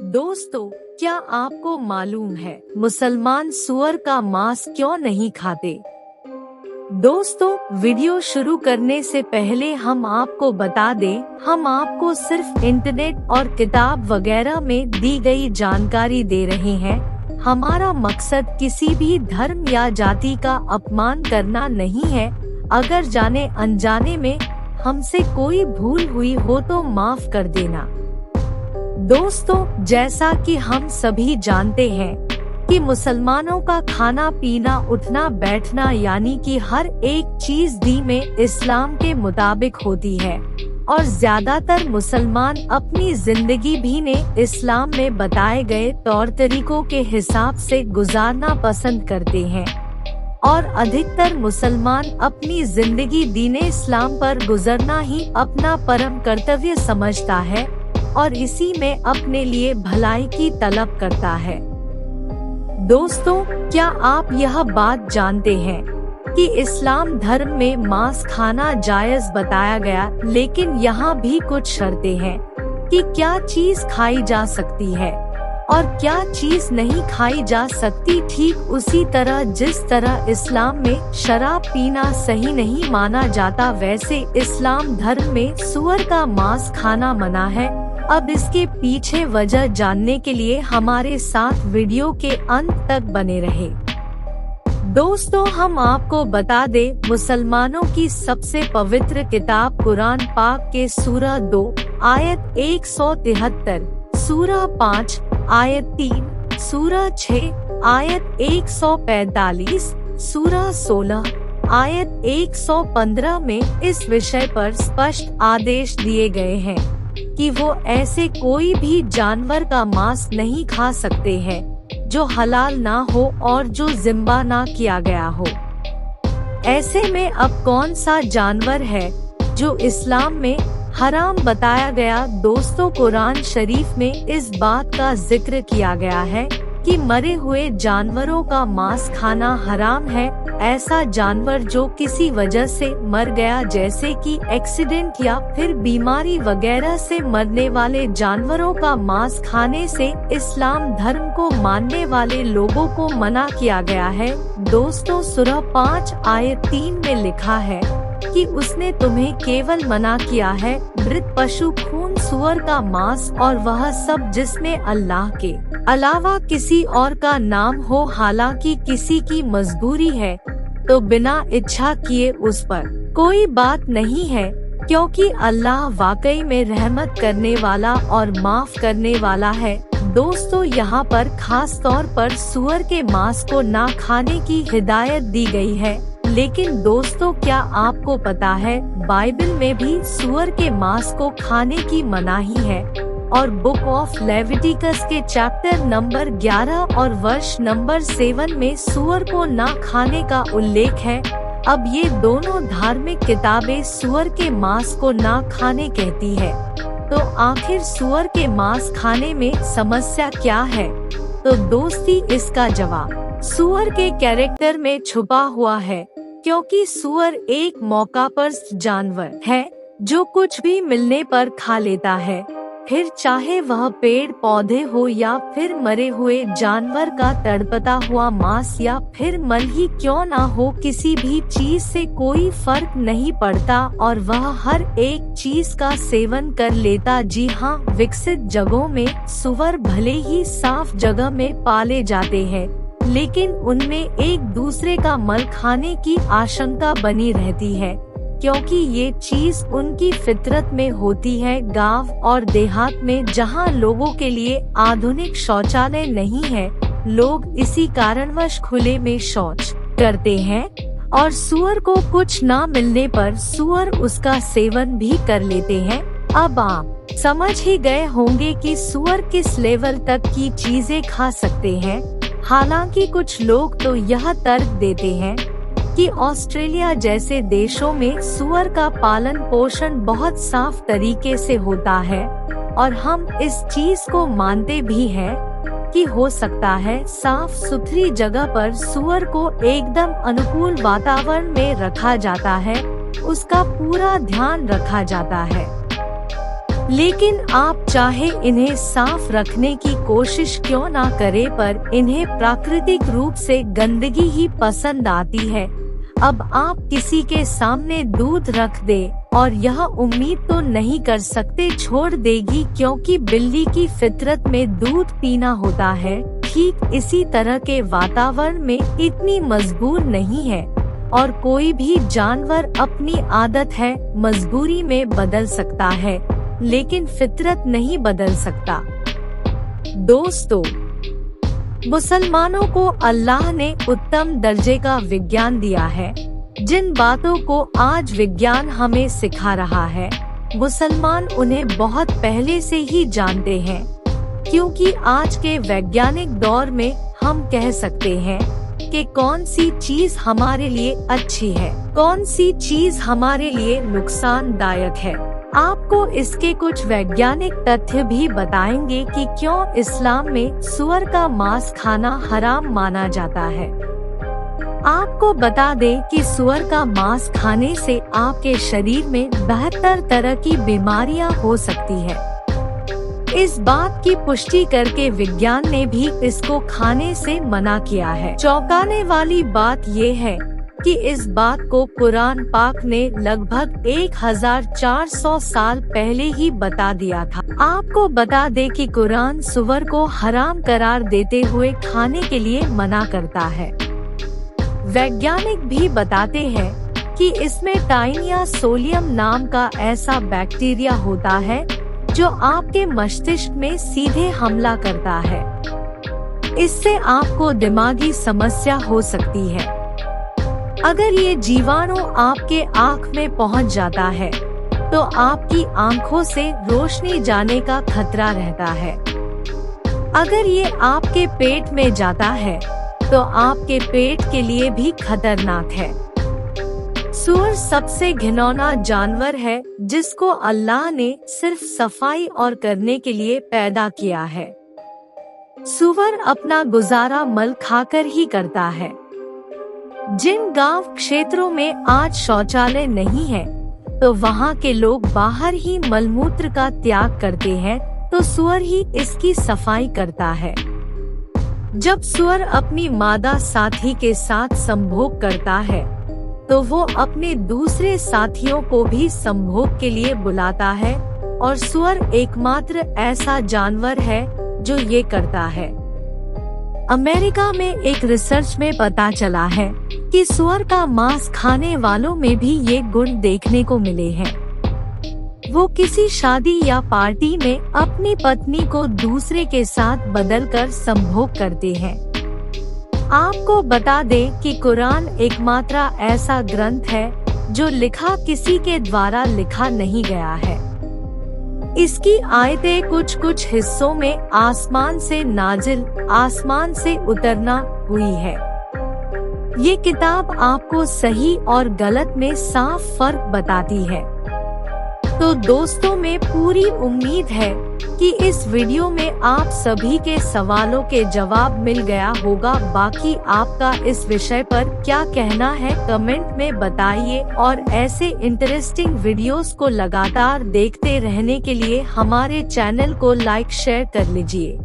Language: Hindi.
दोस्तों, क्या आपको मालूम है मुसलमान सुअर का मांस क्यों नहीं खाते? दोस्तों, वीडियो शुरू करने से पहले हम आपको बता दें, हम आपको सिर्फ इंटरनेट और किताब वगैरह में दी गई जानकारी दे रहे हैं। हमारा मकसद किसी भी धर्म या जाति का अपमान करना नहीं है। अगर जाने अनजाने में हमसे कोई भूल हुई हो तो माफ कर देना। दोस्तों, जैसा कि हम सभी जानते हैं कि मुसलमानों का खाना पीना उठना बैठना यानी कि हर एक चीज दीन में इस्लाम के मुताबिक होती है और ज्यादातर मुसलमान अपनी जिंदगी भी ने इस्लाम में बताए गए तौर तरीकों के हिसाब से गुजारना पसंद करते हैं और अधिकतर मुसलमान अपनी जिंदगी दीने इस्लाम पर गुजरना ही अपना परम कर्तव्य समझता है और इसी में अपने लिए भलाई की तलब करता है। दोस्तों, क्या आप यह बात जानते हैं कि इस्लाम धर्म में मांस खाना जायज बताया गया, लेकिन यहाँ भी कुछ शर्तें हैं कि क्या चीज खाई जा सकती है और क्या चीज नहीं खाई जा सकती। ठीक उसी तरह जिस तरह इस्लाम में शराब पीना सही नहीं माना जाता, वैसे इस्लाम धर्म में सुअर का मांस खाना मना है। अब इसके पीछे वजह जानने के लिए हमारे साथ वीडियो के अंत तक बने रहे। दोस्तों, हम आपको बता दें, मुसलमानों की सबसे पवित्र किताब कुरान पाक के सूरह 2 आयत 173, सूरह 5 आयत 3, सूरह 6 आयत 145, सूरह 16 आयत 115 में इस विषय पर स्पष्ट आदेश दिए गए हैं कि वो ऐसे कोई भी जानवर का मांस नहीं खा सकते हैं जो हलाल ना हो और जो जिम्बा ना किया गया हो। ऐसे में अब कौन सा जानवर है जो इस्लाम में हराम बताया गया? दोस्तों, कुरान शरीफ में इस बात का जिक्र किया गया है कि मरे हुए जानवरों का मांस खाना हराम है। ऐसा जानवर जो किसी वजह से मर गया, जैसे कि एक्सीडेंट या फिर बीमारी वगैरह से मरने वाले जानवरों का मांस खाने से इस्लाम धर्म को मानने वाले लोगों को मना किया गया है। दोस्तों, सूरह 5 आयत 3 में लिखा है कि उसने तुम्हें केवल मना किया है मृत पशु, खून, सुअर का मांस और वह सब जिसमें अल्लाह के अलावा किसी और का नाम हो। हालांकि किसी की मजबूरी है तो बिना इच्छा किए उस पर कोई बात नहीं है, क्योंकि अल्लाह वाकई में रहमत करने वाला और माफ करने वाला है। दोस्तों, यहाँ पर खास तौर पर सुअर के मांस को ना खाने की हिदायत दी गई है। लेकिन दोस्तों, क्या आपको पता है बाइबल में भी सुअर के मांस को खाने की मनाही है और बुक ऑफ लेविटिकस के चैप्टर नंबर 11 और वर्ष नंबर 7 में सुअर को ना खाने का उल्लेख है। अब ये दोनों धार्मिक किताबें सुअर के मांस को ना खाने कहती है, तो आखिर सुअर के मांस खाने में समस्या क्या है? तो दोस्ती, इसका जवाब सुअर के कैरेक्टर में छुपा हुआ है, क्योंकि सुअर एक मौकापरस्त जानवर है जो कुछ भी मिलने पर खा लेता है, फिर चाहे वह पेड़ पौधे हो या फिर मरे हुए जानवर का तड़पता हुआ मांस या फिर मल ही क्यों ना हो, किसी भी चीज से कोई फर्क नहीं पड़ता और वह हर एक चीज का सेवन कर लेता। जी हाँ, विकसित जगहों में सुअर भले ही साफ जगह में पाले जाते हैं, लेकिन उनमें एक दूसरे का मल खाने की आशंका बनी रहती है, क्योंकि ये चीज उनकी फितरत में होती है। गांव और देहात में जहां लोगों के लिए आधुनिक शौचालय नहीं है, लोग इसी कारणवश खुले में शौच करते हैं और सुअर को कुछ ना मिलने पर सुअर उसका सेवन भी कर लेते हैं। अब आप समझ ही गए होंगे कि सुअर किस लेवल तक की चीजें खा सकते हैं। हालांकि कुछ लोग तो यह तर्क देते हैं कि ऑस्ट्रेलिया जैसे देशों में सुअर का पालन पोषण बहुत साफ तरीके से होता है और हम इस चीज को मानते भी हैं कि हो सकता है साफ सुथरी जगह पर सुअर को एकदम अनुकूल वातावरण में रखा जाता है, उसका पूरा ध्यान रखा जाता है। लेकिन आप चाहे इन्हें साफ रखने की कोशिश क्यों ना करें, पर इन्हें प्राकृतिक रूप से गंदगी ही पसंद आती है। अब आप किसी के सामने दूध रख दे और यह उम्मीद तो नहीं कर सकते छोड़ देगी, क्योंकि बिल्ली की फितरत में दूध पीना होता है। ठीक इसी तरह के वातावरण में इतनी मजबूर नहीं है, और कोई भी जानवर अपनी आदत है मजबूरी में बदल सकता है, लेकिन फितरत नहीं बदल सकता। दोस्तों, मुसलमानों को अल्लाह ने उत्तम दर्जे का विज्ञान दिया है। जिन बातों को आज विज्ञान हमें सिखा रहा है, मुसलमान उन्हें बहुत पहले से ही जानते हैं, क्योंकि आज के वैज्ञानिक दौर में हम कह सकते हैं कि कौन सी चीज हमारे लिए अच्छी है, कौन सी चीज हमारे लिए नुकसानदायक है। आपको इसके कुछ वैज्ञानिक तथ्य भी बताएंगे कि क्यों इस्लाम में सूअर का मांस खाना हराम माना जाता है। आपको बता दें कि सूअर का मांस खाने से आपके शरीर में 72 तरह की बीमारियां हो सकती है। इस बात की पुष्टि करके विज्ञान ने भी इसको खाने से मना किया है। चौंकाने वाली बात ये है कि इस बात को कुरान पाक ने लगभग 1400 साल पहले ही बता दिया था। आपको बता दे कि कुरान सूअर को हराम करार देते हुए खाने के लिए मना करता है। वैज्ञानिक भी बताते हैं कि इसमें टाइनिया सोलियम नाम का ऐसा बैक्टीरिया होता है जो आपके मस्तिष्क में सीधे हमला करता है। इससे आपको दिमागी समस्या हो सकती है। अगर ये जीवाणु आपके आँख में पहुंच जाता है तो आपकी आँखों से रोशनी जाने का खतरा रहता है। अगर ये आपके पेट में जाता है तो आपके पेट के लिए भी खतरनाक है। सूअर सबसे घिनौना जानवर है जिसको अल्लाह ने सिर्फ सफाई और करने के लिए पैदा किया है। सूअर अपना गुजारा मल खाकर ही करता है। जिन गांव क्षेत्रों में आज शौचालय नहीं है तो वहां के लोग बाहर ही मलमूत्र का त्याग करते हैं, तो सूअर ही इसकी सफाई करता है। जब सूअर अपनी मादा साथी के साथ संभोग करता है तो वो अपने दूसरे साथियों को भी संभोग के लिए बुलाता है, और सूअर एकमात्र ऐसा जानवर है जो ये करता है। अमेरिका में एक रिसर्च में पता चला है कि सूअर का मांस खाने वालों में भी ये गुण देखने को मिले हैं। वो किसी शादी या पार्टी में अपनी पत्नी को दूसरे के साथ बदलकर संभोग करते हैं। आपको बता दें कि कुरान एकमात्र ऐसा ग्रंथ है जो लिखा किसी के द्वारा लिखा नहीं गया है। इसकी आयतें कुछ हिस्सों में आसमान से नाजिल, आसमान से उतरना हुई है। ये किताब आपको सही और गलत में साफ फर्क बताती है। तो दोस्तों, में पूरी उम्मीद है कि इस वीडियो में आप सभी के सवालों के जवाब मिल गया होगा। बाकी आपका इस विषय पर क्या कहना है कमेंट में बताइए, और ऐसे इंटरेस्टिंग वीडियोस को लगातार देखते रहने के लिए हमारे चैनल को लाइक शेयर कर लीजिए।